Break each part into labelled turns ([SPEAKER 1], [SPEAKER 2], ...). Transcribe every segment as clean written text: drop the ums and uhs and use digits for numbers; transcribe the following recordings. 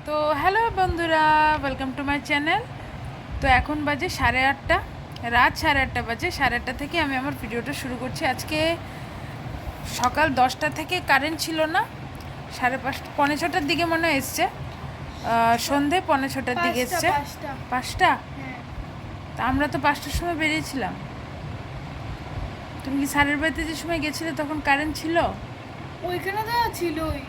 [SPEAKER 1] তো হ্যালো বন্ধুরা, welcome to my channel. তো এখন বাজে 8:30, রাত 8:30 বাজে। 8:30 থেকে আমি আমার ভিডিওটা শুরু করছি। আজকে সকাল 10টা থেকে কারেন্ট ছিল না, 5:30 পৌনে 6টার দিকে মনে হয় এসছে। সন্ধে পৌনে 6টার দিকে এসছে। 5টা?
[SPEAKER 2] হ্যাঁ,
[SPEAKER 1] তা আমরা তো 5টার সময় বেরিয়েছিলাম। তুমি কি স্যারের বাড়িতে যে সময় গেছিলে তখন কারেন্ট ছিল?
[SPEAKER 2] ওইখানে তো ছিলই।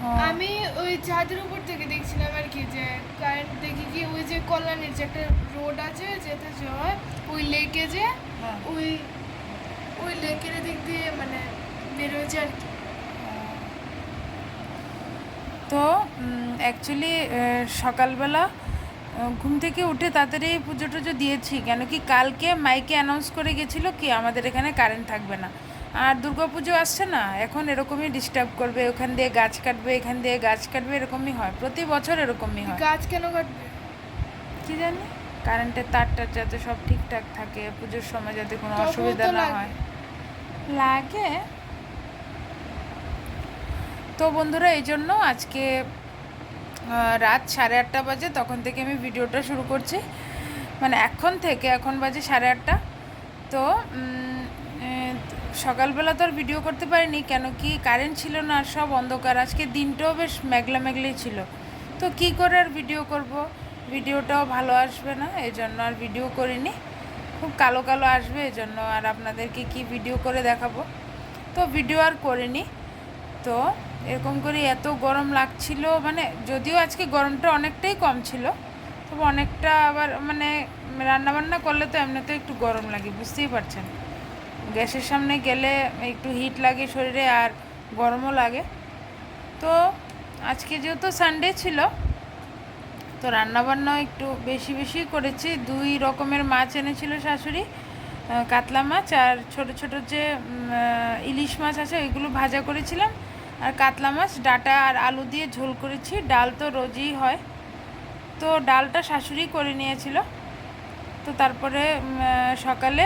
[SPEAKER 1] ও,
[SPEAKER 2] আমি ওই ছাদের উপর থেকে দেখছিলাম আর কি, যে কারেন্ট দেখি কি ওই যে কল্যাণীর যে একটা রোড আছে যেতে হয় ওই লেকে, যে
[SPEAKER 1] হ্যাঁ।
[SPEAKER 2] ওই ওই লেকের দিক দিয়ে মানে বেরোয়েছে আর কি।
[SPEAKER 1] তো অ্যাকচুয়ালি সকালবেলা ঘুম থেকে উঠে তাড়াতাড়ি পুজো টুজো দিয়েছি, কেন কি কালকে মাইকে অ্যানাউন্স করে গেছিলো কি আমাদের এখানে কারেন্ট থাকবে না। আর দুর্গা পুজো আসছে না, এখন এরকমই ডিস্টার্ব করবে, ওখান দিয়ে গাছ কাটবে, এখান দিয়ে গাছ কাটবে, এরকমই হয় প্রতি বছর, এরকমই হয়।
[SPEAKER 2] গাছ কেন কাটবে?
[SPEAKER 1] কি জানি, কারেন্টের তারটা যাতে সব ঠিকঠাক থাকে, পুজোর সময় যাতে কোনো
[SPEAKER 2] তবুও
[SPEAKER 1] অসুবিধা
[SPEAKER 2] তো
[SPEAKER 1] না
[SPEAKER 2] লাগে।
[SPEAKER 1] হয়। লাগে। তো বন্ধুরা, এই জন্য আজকে রাত 8:30 বাজে, তখন থেকে আমি ভিডিওটা শুরু করছি। মানে এখন বাজে 8:30। তো সকালবেলা তো আর ভিডিও করতে পারিনি, কেন কি কারেন্ট ছিল না, আর সব অন্ধকার। আজকে দিনটাও বেশ মেঘলা মেঘলাই ছিল। তো কি করে আর ভিডিও করব, ভিডিওটাও ভালো আসবে না, এই জন্য আর ভিডিও করিনি। খুব কালো কালো আসবে, এই জন্য আর আপনাদেরকে কি ভিডিও করে দেখাবো, তো ভিডিও আর করিনি। তো এরকম করে এত গরম লাগছিল, মানে যদিও আজকে গরমটা অনেকটাই কম ছিল, তবে অনেকটা আবার মানে রান্নাবান্না করলে তো এমনিতে একটু গরম লাগে, বুঝতেই পারছেন। গ্যাসের সামনে গেলে একটু হিট লাগে শরীরে, আর গরমও লাগে। তো আজকে যেহেতু সানডে ছিল, তো রান্নাবান্নাও একটু বেশি বেশি করেছি। 2 রকমের মাছ এনেছিল শাশুড়ি, কাতলা মাছ আর ছোট ছোট যে ইলিশ মাছ আছে ওইগুলো ভাজা করেছিলাম, আর কাতলা মাছ ডাঁটা আর আলু দিয়ে ঝোল করেছি। ডাল তো রোজই হয়, তো ডালটা শাশুড়ি করে নিয়েছিল। তো তারপরে সকালে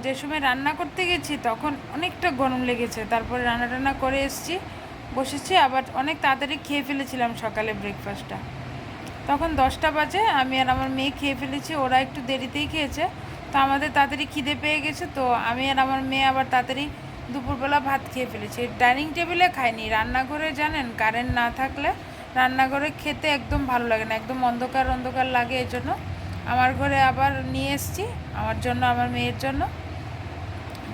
[SPEAKER 1] যে সময় রান্না করতে গেছি তখন অনেকটা গরম লেগেছে, তারপরে রান্না টান্না করে এসেছি, বসেছি, আবার অনেক তাড়াতাড়ি খেয়ে ফেলেছিলাম সকালে ব্রেকফাস্টটা। তখন 10টা বাজে, আমি আর আমার মেয়ে খেয়ে ফেলেছি, ওরা একটু দেরিতেই খেয়েছে। তো আমাদের তাড়াতাড়ি খিদে পেয়ে গেছে, তো আমি আর আমার মেয়ে আবার তাড়াতাড়ি দুপুরবেলা ভাত খেয়ে ফেলেছি। ডাইনিং টেবিলে খাইনি, রান্নাঘরে জানেন কারেন্ট না থাকলে রান্নাঘরে খেতে একদম ভালো লাগে না, একদম অন্ধকার অন্ধকার লাগে। এই জন্য আমার ঘরে আবার নিয়ে এসেছি, আমার জন্য, আমার মেয়ের জন্য।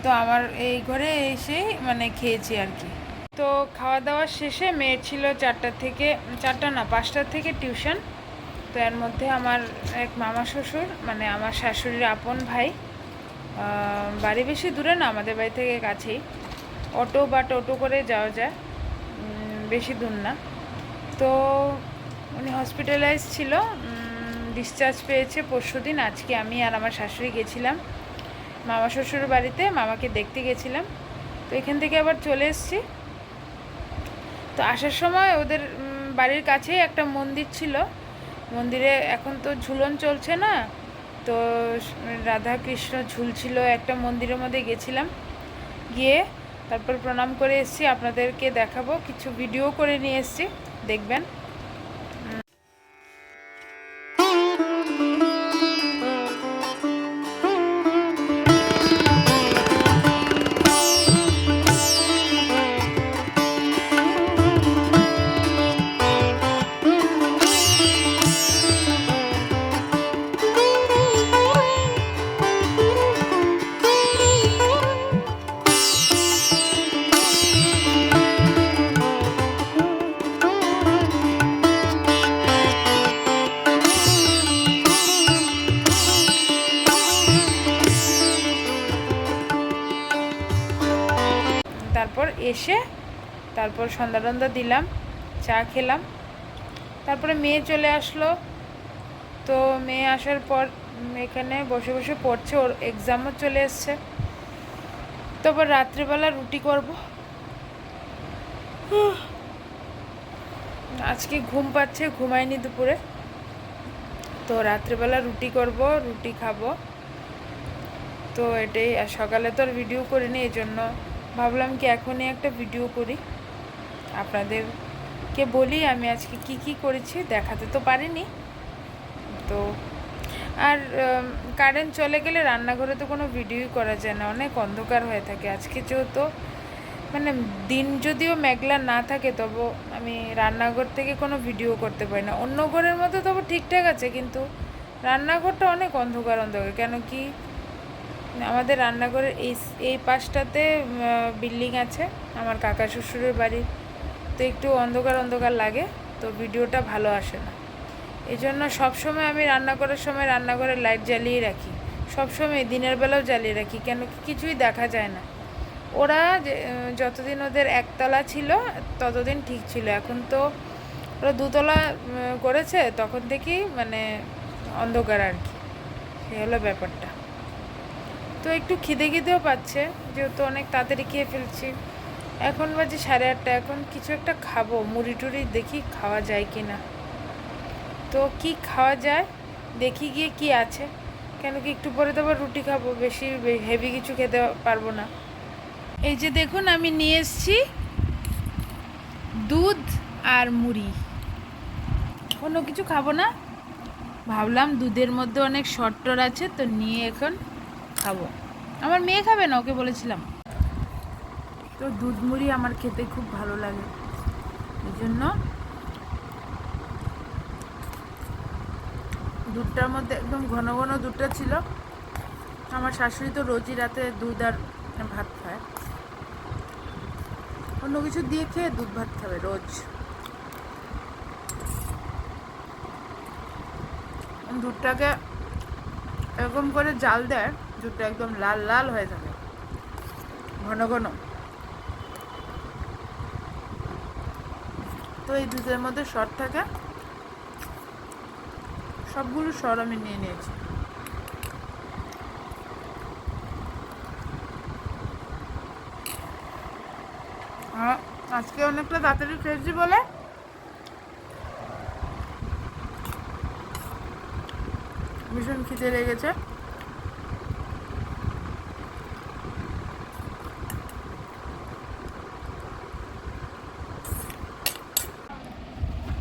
[SPEAKER 1] তো আমার এই ঘরে এসেই মানে খেয়েছি আর কি। তো খাওয়া দাওয়া শেষে মেয়ের ছিল 4টা থেকে, 4টা না 5টা থেকে টিউশন। তো এর মধ্যে আমার এক মামা শ্বশুর, মানে আমার শাশুড়ির আপন ভাই, বাড়ি বেশি দূরে না, আমাদের বাড়ি থেকে কাছেই, অটো বা টোটো করে যাওয়া যায়, বেশি দূর না। তো উনি হসপিটালাইজ ছিল, ডিসচার্জ পেয়েছে পরশুদিন। আজকে আমি আর আমার শাশুড়ি গেছিলাম মামা শ্বশুরের বাড়িতে, মামাকে দেখতে গেছিলাম। তো এখান থেকে আবার চলে এসেছি। তো আসার সময় ওদের বাড়ির কাছেই একটা মন্দির ছিল, মন্দিরে এখন তো ঝুলন চলছে না, তো রাধা কৃষ্ণ ঝুলছিল একটা মন্দিরের মধ্যে, গেছিলাম, গিয়ে তারপর প্রণাম করে এসেছি। আপনাদেরকে দেখাবো, কিছু ভিডিও করে নিয়ে এসেছি, দেখবেন। তারপর এসে তারপর সন্ধ্যা টন্ধা দিলাম, চা খেলাম, তারপরে মেয়ে চলে আসলো। তো মেয়ে আসার পর এখানে বসে বসে পড়ছে, ওর এক্সামও চলে এসছে। তারপর রাত্রিবেলা রুটি করব। আজকে ঘুম পাচ্ছে, ঘুমাইনি দুপুরে, তো রাত্রিবেলা রুটি করব, রুটি খাবো। তো এটাই। আর সকালে তো আর ভিডিও করিনি, এই জন্য ভাবলাম কি এখনই একটা ভিডিও করি, আপনাদের কে বলি আমি আজকে কি কি করেছি, দেখাতে তো পারিনি। তো আর কারেন্ট চলে গেলে রান্নাঘরে তো কোনো ভিডিওই করা যায় না, অনেক অন্ধকার হয়ে থাকে। আজকে যেহেতু মানে দিন যদিও মেঘলা না থাকে, তবু আমি রান্নাঘর থেকে কোনো ভিডিও করতে পারি না। অন্য ঘরের মতো তবু ঠিকঠাক আছে, কিন্তু রান্নাঘরটা অনেক অন্ধকার অন্ধকার। কেন কি আমাদের রান্নাঘরের এই পাশটাতে বিল্ডিং আছে, আমার কাকা শ্বশুরের বাড়ি, তো একটু অন্ধকার অন্ধকার লাগে, তো ভিডিওটা ভালো আসে না। এই জন্য সবসময় আমি রান্না করার সময় রান্নাঘরে লাইট জ্বালিয়ে রাখি, সবসময় দিনের বেলাও জ্বালিয়ে রাখি, কেন কি কিছুই দেখা যায় না। ওরা যতদিন ওদের একতলা ছিল ততদিন ঠিক ছিল, এখন তো ওরা দুতলা করেছে, তখন থেকেই মানে অন্ধকার আর কি, সে হলো ব্যাপারটা। তো একটু খিদে খিদেও পাচ্ছে, যেহেতু অনেক তাড়াতাড়ি খেয়ে ফেলছি। এখন বাজে 8:30, এখন কিছু একটা খাবো, মুড়ি টুড়ি দেখি খাওয়া যায় কি না। তো কি খাওয়া যায় দেখি গিয়ে কি আছে, কেন কি একটু পরে তো আবার রুটি খাবো, বেশি হেভি কিছু খেতে পারবো না। এই যে দেখুন আমি নিয়ে এসেছি দুধ আর মুড়ি, অন্য কিছু খাবো না, ভাবলাম দুধের মধ্যে অনেক শর্টর আছে, তো নিয়ে এখন খাবো। আমার মেয়ে খাবে না, ওকে বলেছিলাম। তো দুধ মুড়ি আমার খেতে খুব ভালো লাগে, এই জন্য দুধটার মধ্যে একদম ঘন ঘন দুধটা ছিল। আমার শাশুড়ি তো রোজই রাতে দুধ আর ভাত খায়, অন্য কিছু দিয়ে খেয়ে দুধ ভাত খাবে রোজ। দুধটাকে এরকম করে জাল দেয়, দুধটা একদম লাল লাল হয়ে থাকে ঘন ঘন। তো এই দুধের মধ্যে সর থাকে, সবগুলো সর আমি নিয়ে নিয়েছি। আজকে অনেকটা তাড়াতাড়ি খেয়েছি বলে ভীষণ খিদে লেগেছে।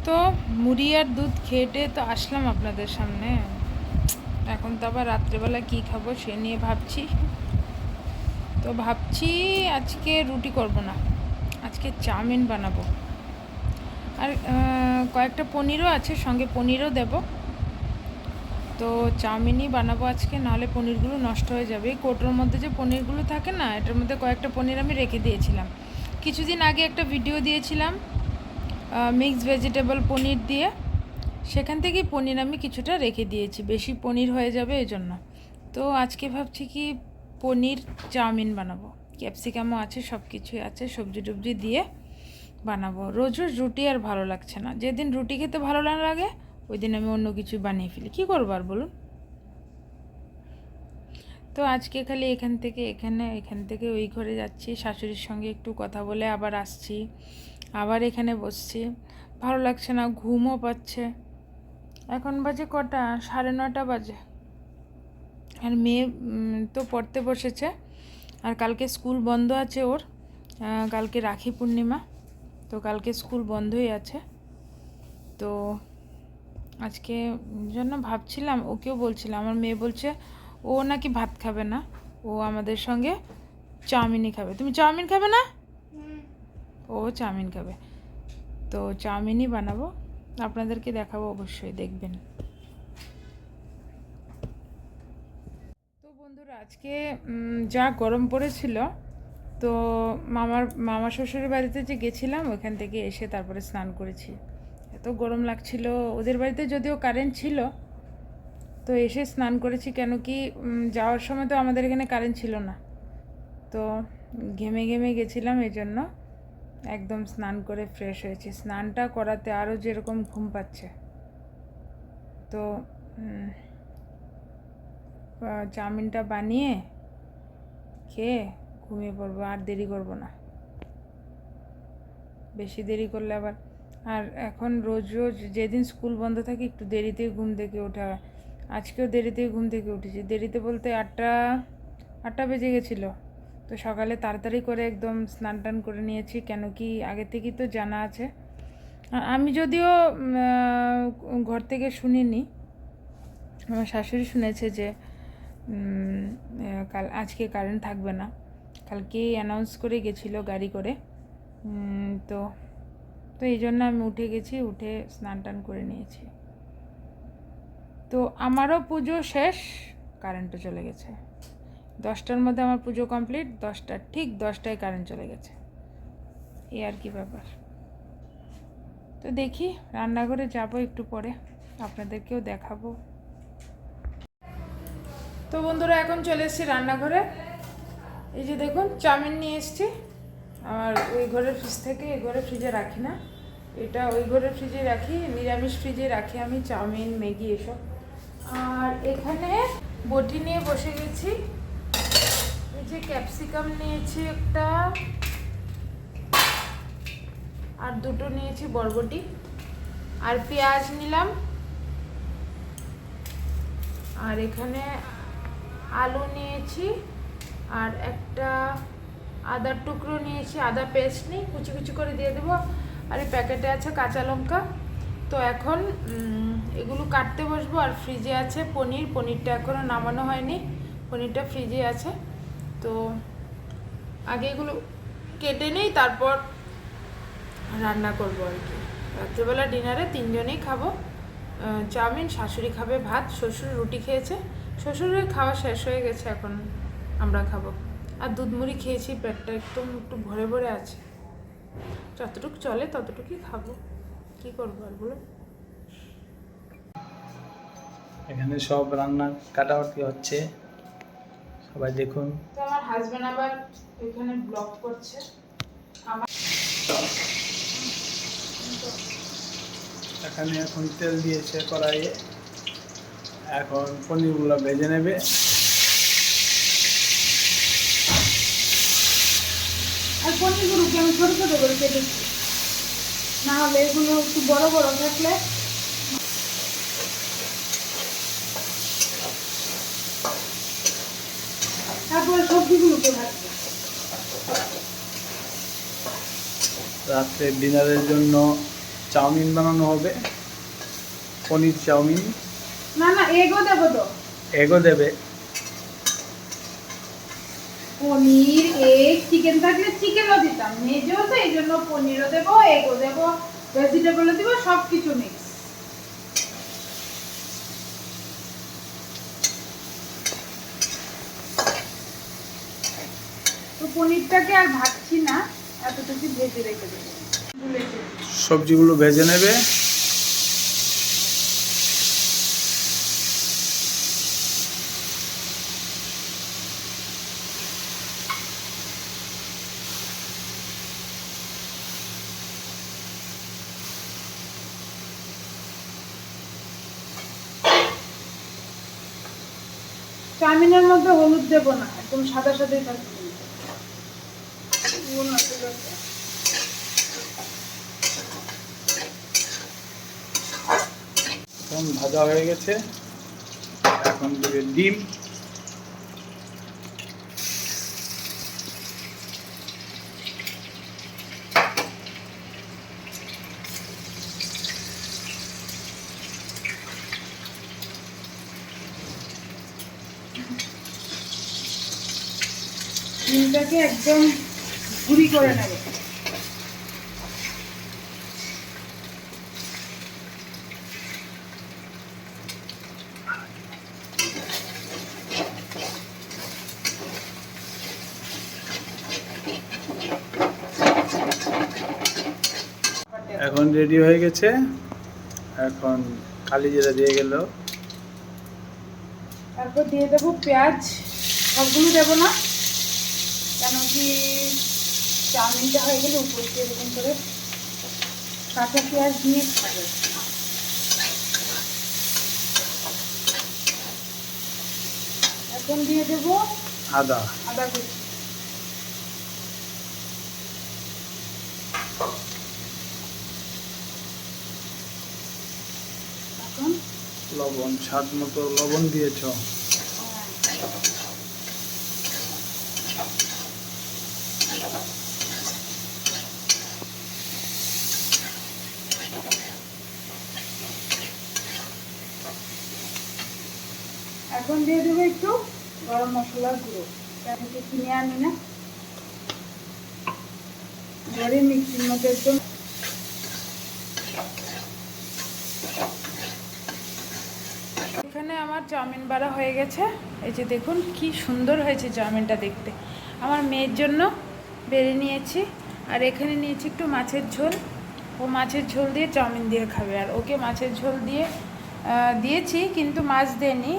[SPEAKER 1] তো মুড়ি আর দুধ খেয়ে তো আসলাম আপনাদের সামনে, এখন তো আবার রাত্রেবেলা কী খাবো সে নিয়ে ভাবছি। তো ভাবছি আজকে রুটি করব না, আজকে চাউমিন বানাবো। আর কয়েকটা পনিরও আছে, সঙ্গে পনিরও দেব। তো চাউমিনই বানাবো আজকে, নাহলে পনিরগুলো নষ্ট হয়ে যাবে। এই কৌটোর মধ্যে যে পনিরগুলো থাকে না, এটার মধ্যে কয়েকটা পনির আমি রেখে দিয়েছিলাম। কিছুদিন আগে একটা ভিডিও দিয়েছিলাম মিক্সড ভেজিটেবল পনির দিয়ে, সেখান থেকেই পনির আমি কিছুটা রেখে দিয়েছি, বেশি পনির হয়ে যাবে এই জন্য। তো আজকে ভাবছি কি পনির চাউমিন বানাবো, ক্যাপসিকামও আছে, সব কিছুই আছে, সবজি টবজি দিয়ে বানাবো। রোজ রোজ রুটি আর ভালো লাগছে না, যেদিন রুটি খেতে ভালো না লাগে ওই দিন আমি অন্য কিছু বানিয়ে ফেলি, কী করবো আর বলুন। তো আজকে খালি এখান থেকে এখান থেকে ওই ঘরে যাচ্ছি, শাশুড়ির সঙ্গে একটু কথা বলে আবার আসছি, আবার এখানে বসছি, ভালো লাগছে না, ঘুমও পাচ্ছে। এখন বাজে কটা, 9:30 বাজে। আর মেয়ে তো পড়তে বসেছে, আর কালকে স্কুল বন্ধ আছে ওর, কালকে রাখি পূর্ণিমা, তো কালকে স্কুল বন্ধই আছে। তো আজকে জন্য ভাবছিলাম, ওকেও বলছিলাম, আমার মেয়ে বলছে ও নাকি ভাত খাবে না, ও আমাদের সঙ্গে চাউমিনই খাবে। তুমি চাউমিন খাবে না? ও চাউমিন খাবে, তো চাউমিনই বানাবো, আপনাদেরকে দেখাবো, অবশ্যই দেখবেন। তো বন্ধুরা আজকে যা গরম পড়েছিল, তো মামা শ্বশুরের বাড়িতে যে গেছিলাম, ওইখান থেকে এসে তারপরে স্নান করেছি। এত গরম লাগছিল, ওদের বাড়িতে যদিও কারেন্ট ছিল, তো এসে স্নান করেছি। কেন কি যাওয়ার সময় তো আমাদের এখানে কারেন্ট ছিল না, তো ঘেমে ঘেমে গেছিলাম, এই জন্য একদম স্নান করে ফ্রেশ হয়েছি। স্নানটা করাতে আরও যেরকম ঘুম পাচ্ছে। তো চাউমিনটা বানিয়ে খেয়ে ঘুমিয়ে পড়বো, আর দেরি করব না, বেশি দেরি করলে আবার। আর এখন রোজ রোজ যেদিন স্কুল বন্ধ থাকে একটু দেরিতেই ঘুম থেকে ওঠা হয়, আজকেও দেরিতেই ঘুম থেকে উঠেছি। দেরিতে বলতে 8টা বেজে গেছিলো। তো সকালে তাড়াতাড়ি করে একদম স্নান টান করে নিয়েছি, কেন কি আগে থেকেই তো জানা আছে আমি যদিও ঘর থেকে শুনিনি, আমার শাশুড়ি শুনেছে যে কাল আজকে কারেন্ট থাকবে না, কালকেই অ্যানাউন্স করে গেছিলো গাড়ি করে। তো তো এই জন্য আমি উঠে গেছি, উঠে স্নান টান করে নিয়েছি। তো আমারও পুজো শেষ, কারেন্টও চলে গেছে। 10টার মধ্যে আমার পুজো কমপ্লিট, 10টা ঠিক 10টায় কারেন্ট চলে গেছে, এই আর কি ব্যাপার। তো দেখি রান্নাঘরে যাবো একটু পরে, আপনাদেরকেও দেখাবো। তো বন্ধুরা এখন চলে এসেছি রান্নাঘরে। এই যে দেখুন চাউমিন নিয়ে এসেছি, আমার ওই ঘরের ফ্রিজ থেকে, এই ঘরের ফ্রিজে রাখি না, এটা ওই ঘরের ফ্রিজে রাখি, নিরামিষ ফ্রিজে রাখি আমি চাউমিন ম্যাগি এসব। আর এখানে বটি নিয়ে বসে গেছি, এই যে ক্যাপসিকাম নিয়েছি একটা, আর দুটো নিয়েছি বরবটি, আর পেঁয়াজ নিলাম, আর এখানে আলু নিয়েছি, আর একটা আদার টুকরো নিয়েছি, আদা পেস্ট নিই, কুচি কুচি করে দিয়ে দেবো। আর এই প্যাকেটে আছে কাঁচা লঙ্কা। তো এখন এগুলো কাটতে বসবো। আর ফ্রিজে আছে পনির, পনিরটা এখনও নামানো হয়নি, পনিরটা ফ্রিজে আছে। তো আগে এগুলো কেটে নিই, তারপর রান্না করবো আর কি। রাত্রেবেলা ডিনারে 3 জনেই খাবো চাউমিন, শাশুড়ি খাবে ভাত, শ্বশুর রুটি খেয়েছে, শ্বশুরের খাওয়া শেষ হয়ে গেছে, এখন আমরা খাবো। আর দুধ মুড়ি খেয়েছি, পেটটা একদম একটু ভরে ভরে আছে, যতটুকু চলে ততটুকুই খাবো, কি করবো আর বলো।
[SPEAKER 3] এখানে সব রান্না কাটাকাটি হচ্ছে, সবাই দেখুন।
[SPEAKER 1] তো আমার হাজবেন্ড আবার এখানে ব্লগ করছে আমার।
[SPEAKER 3] এখানে এখন তেল দিয়েছে কড়াইয়ে, এখন পনিরগুলো ভেজে নেবে।
[SPEAKER 1] আর পনিরগুলোকে আমি ছোটো ছোটো করে কেটেছি, না হলে এগুলো একটু বড় বড় থাকলে। তারপরে সবজিগুলোকে ভাজবো।
[SPEAKER 3] রাত্রে ডিনারের জন্য চাউমিন বানানো হবে, পনির চাউমিন।
[SPEAKER 1] না না, এগও দেবো তো,
[SPEAKER 3] এগও দেবে।
[SPEAKER 1] পনির এগ চিকেন থাকলে চিকেনও দিতাম, মেজো তো এই জন্য পনিরও দেবো, এগও দেবো, ভেজিটেবলও দেবো, সব কিছু মিক্স। তো পনিরটাকে আর ভাজছি না, এতটুকু ভেজে রেখে দেবো।
[SPEAKER 3] সবজিগুলো ভেজে নেবে।
[SPEAKER 1] চাউমিনের মধ্যে হলুদ দেবো না, একদম সাদা সাদাই থাকবে।
[SPEAKER 3] এখন ভাজা হয়ে গেছে, এখন দিবে ডিম।
[SPEAKER 1] ডিমটাকে একদম গুঁড়ি করে নেব।
[SPEAKER 3] এখন রেডি হয়ে গেছে, এখন কালি জিরা দিয়ে গেল।
[SPEAKER 1] তারপর দিয়ে দেবো পেঁয়াজ, সবগুলো দেবো না, কেন কি চাউমিনটা হয়ে গেলে উপর দিয়ে এরকম করে কাঁচা পেঁয়াজ দিয়ে খাবে। এখন দিয়ে দেবো
[SPEAKER 3] আদা।
[SPEAKER 1] আদা কুচি। এখন
[SPEAKER 3] লবণ, স্বাদ মতো লবণ দিয়েছ।
[SPEAKER 1] এখন দিয়ে দেবো একটু গরম মশলার গুঁড়ো, থেকে কিনে আনি না, ঘরে মিক্সির মধ্যে একদম। এখানে আমার চাউমিন বাড়া হয়ে গেছে। এই যে দেখুন কি সুন্দর হয়েছে চাউমিনটা দেখতে। আমার মেয়ের জন্য বেড়ে নিয়েছি, আর এখানে নিয়েছি একটু মাছের ঝোল। ও মাছের ঝোল দিয়ে চাউমিন দিয়ে খাবে, আর ওকে মাছের ঝোল দিয়ে দিয়েছি, কিন্তু মাছ দেয়নি।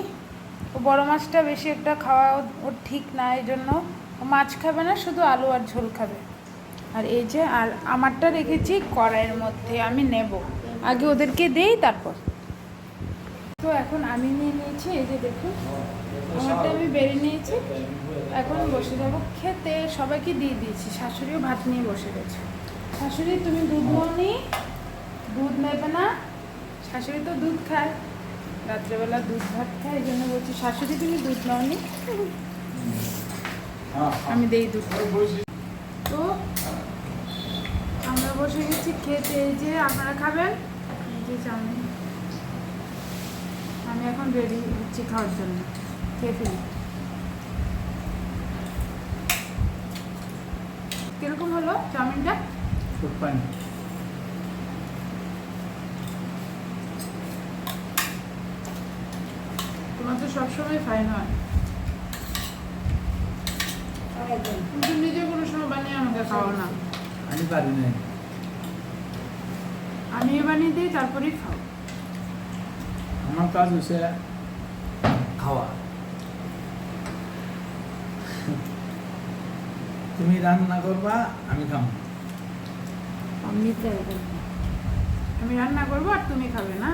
[SPEAKER 1] ও বড় মাছটা বেশি একটা খাওয়া ওর ঠিক না, এই জন্য ও মাছ খাবে না, শুধু আলু আর ঝোল খাবে। আর এই যে আর আমারটা রেখেছি কড়াইয়ের মধ্যে, আমি নেব, আগে ওদেরকে দেই তারপর। তো এখন আমি নিয়ে নিয়েছি, এই যে দেখুন আমারটা আমি বেড়ে নিয়েছি। এখন বসে যাবো খেতে, সবাইকে দিয়ে দিয়েছি, শাশুড়িও ভাত নিয়ে বসে গেছে। শাশুড়ি তুমি দুধ নাওনি, দুধ নেবে না? শাশুড়ি তো দুধ খায়, রাত্রেবেলা দুধ ভাত খায়, এই জন্য বলছি শাশুড়ি তুমি দুধ নাওনি, আমি দেই দুধ। তো আমরা বসে গেছি খেতে, এই যে আপনারা খাবেন, এই যে চাউমিন। আমি এখন রেডি হচ্ছি খাওয়ার জন্য, খেয়ে ফেলি। কিরকম হলো চাউমিনটা?
[SPEAKER 3] খুব ফাইন।
[SPEAKER 1] তোমার তো সবসময় ফাইন হয়, কিন্তু নিজে কোনো সময় বানিয়ে আমাকে খাও না।
[SPEAKER 3] আমি পারি না,
[SPEAKER 1] আমি বানিয়ে দিই তারপরেই খাও।
[SPEAKER 3] আমার কাজ হচ্ছে খাওয়া। তুমি রান্না করবা, আমি খাবো।
[SPEAKER 1] আমি রান্না করবো আর তুমি খাবে না?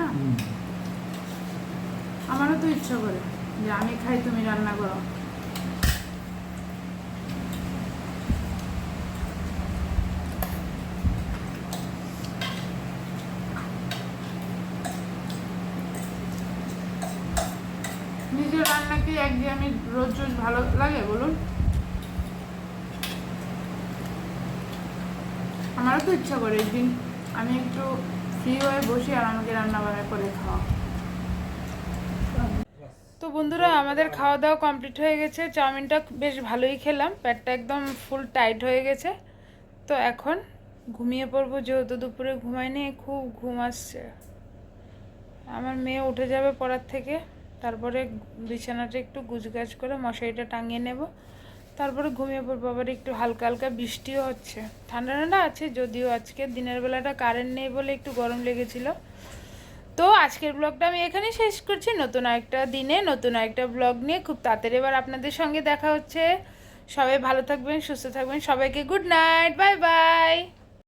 [SPEAKER 1] আমারও তো ইচ্ছা করে যে আমি খাই, তুমি রান্না করো। নিজের রান্না কি একদিন আমি রোজ রোজ ভালো লাগে বলুন? আমারও তো ইচ্ছা করে একদিন আমি একটু ফ্রি হয়ে বসি আর আমাকে রান্না বান্না করে খাওয়া। তো বন্ধুরা, আমাদের খাওয়া দাওয়া কমপ্লিট হয়ে গেছে। চাউমিনটা বেশ ভালোই খেলাম, পেটটা একদম ফুল টাইট হয়ে গেছে। তো এখন ঘুমিয়ে পড়বো, যেহেতু দুপুরে ঘুমাইনি, খুব ঘুম আসছে। আমার মেয়ে উঠে যাবে পড়ার থেকে, তারপরে বিছানাটা একটু গুছগাছ করে মশারিটা টাঙিয়ে নেব, তারপরে ঘুমিয়ে পড়বো। আবার একটু হালকা হালকা বৃষ্টিও হচ্ছে, ঠান্ডা ঠান্ডা আছে যদিও। আজকে দিনের বেলাটা কারেন্ট নেই বলে একটু গরম লেগেছিল। তো আজকের ব্লগটা আমি এখানেই শেষ করছি। নতুন আরেকটা দিনে নতুন আরেকটা ব্লগ নিয়ে খুব তাড়াতাড়ি এবার আপনাদের সঙ্গে দেখা হচ্ছে। সবাই ভালো থাকবেন, সুস্থ থাকবেন, সবাইকে গুড নাইট, বাই বাই।